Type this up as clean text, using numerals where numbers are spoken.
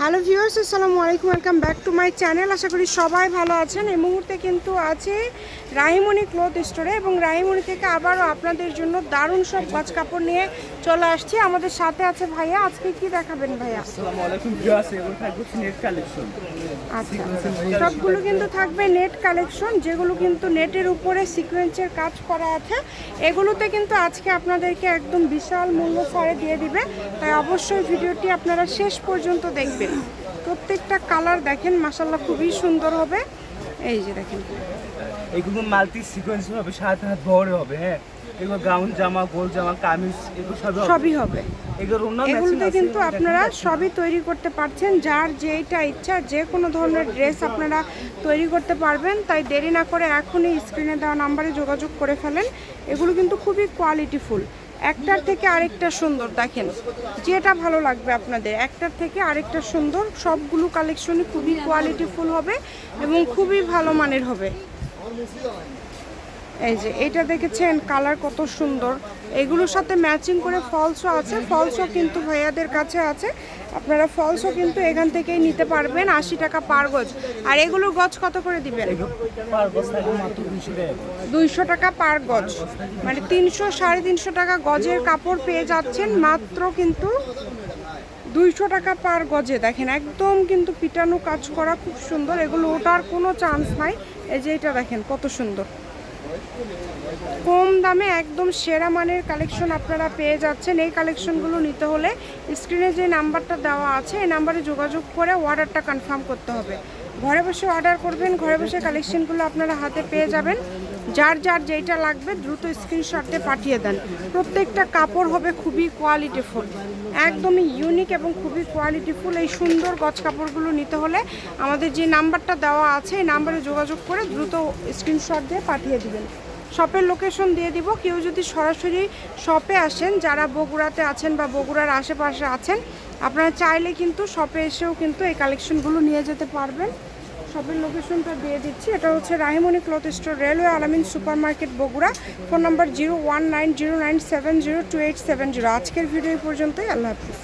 Hello viewers, আসসালামু আলাইকুম, welcome back to my channel. আশা করি সবাই ভালো আছেন। এই মুহূর্তে কিন্তু আছে রাহিমণি ক্লথ স্টোরে এবং রাহিমণি থেকে আবারও আপনাদের জন্য দারুণ সব গজ কাপড় নিয়ে চলে আসছি। আমাদের সাথে আছে ভাইয়া। আজকে কি দেখাবেন ভাইয়া? আসসালামু আলাইকুম ভিউয়ার্স, এগুলো থাকবে নেট কালেকশন। আচ্ছা, সবগুলো কিন্তু থাকবে নেট কালেকশন, যেগুলো কিন্তু নেটের উপরে সিকোয়েন্সের কাজ করা আছে। এগুলোতে কিন্তু আজকে আপনাদেরকে একদম বিশাল মূল্য ছাড়ে দিয়ে দিবে, তাই অবশ্যই ভিডিওটি আপনারা শেষ পর্যন্ত দেখবেন। প্রত্যেকটা কালার দেখেন মাশাআল্লাহ খুবই সুন্দর হবে। এই যে দেখেন, এগুলো মাল্টি সিকোয়েন্স হবে, সাথে হাত ভরে হবে। হ্যাঁ, এগুলো গাউন জামা, গোল জামা, কামিজ, এগুলো সবই হবে। এগুলোতে কিন্তু আছে, আপনারা সবই তৈরি করতে পারছেন। যার যেইটা ইচ্ছা যে কোনো ধরনের ড্রেস আপনারা তৈরি করতে পারবেন। তাই দেরি না করে এখনই স্ক্রিনে দেওয়া নাম্বারে যোগাযোগ করে ফেলেন। এগুলো কিন্তু খুবই কোয়ালিটিফুল, একটার থেকে আরেকটা সুন্দর। দেখেন যেটা ভালো লাগবে আপনাদের, একটার থেকে আরেকটা সুন্দর। সবগুলো কালেকশনই খুবই কোয়ালিটিফুল হবে এবং খুবই ভালো মানের হবে। এই যে এটা দেখেছেন, কালার কত সুন্দর। এগুলোর সাথে ম্যাচিং করে ফলসও আছে। ফলসও কিন্তু ভাইয়াদের কাছে আছে, আপনারা ফলসও কিন্তু এখান থেকেই নিতে পারবেন। 80 টাকা পার গজ। আর এগুলোর গজ কত করে দিবেন? 200 টাকা পার গজ, মানে 300 350 টাকা গজের কাপড় পেয়ে যাচ্ছেন মাত্র কিন্তু 200 টাকা পার গজে। দেখেন একদম কিন্তু পিটানো কাজ করা, খুব সুন্দর। এগুলো ওঠার কোনো চান্স নাই। এই যে এটা দেখেন কত সুন্দর, কম দামে একদম সেরা মানের কালেকশন আপনারা পেয়ে যাচ্ছেন। এই কালেকশনগুলো নিতে হলে স্ক্রিনে যে নাম্বারটা দেওয়া আছে এই নাম্বারে যোগাযোগ করে অর্ডারটা কনফার্ম করতে হবে। ঘরে বসে অর্ডার করবেন, ঘরে বসে কালেকশনগুলো আপনারা হাতে পেয়ে যাবেন। যার যার যেইটা লাগবে দ্রুত স্ক্রিনশটে পাঠিয়ে দেন। প্রত্যেকটা কাপড় হবে খুবই কোয়ালিটিফুল, একদমই ইউনিক এবং খুবই কোয়ালিটিফুল। এই সুন্দর গজ কাপড়গুলো নিতে হলে আমাদের যে নাম্বারটা দেওয়া আছে এই নাম্বারে যোগাযোগ করে দ্রুত স্ক্রিনশট দিয়ে পাঠিয়ে দিবেন। শপের লোকেশন দিয়ে দিব। কেউ যদি সরাসরি শপে আসেন, যারা বগুড়াতে আছেন বা বগুড়ার আশেপাশে আছেন, আপনারা চাইলে কিন্তু শপে এসেও কিন্তু এই কালেকশনগুলো নিয়ে যেতে পারবেন। শপের লোকেশনটা দিয়ে দিচ্ছি। এটা হচ্ছে রাহিমণি ক্লথ স্টোর, রেলওয়ে আলামিন super market, Bogura. Phone number 019097028770। আজকের ভিডিও পর্যন্তই। আল্লাহ হাফিজ।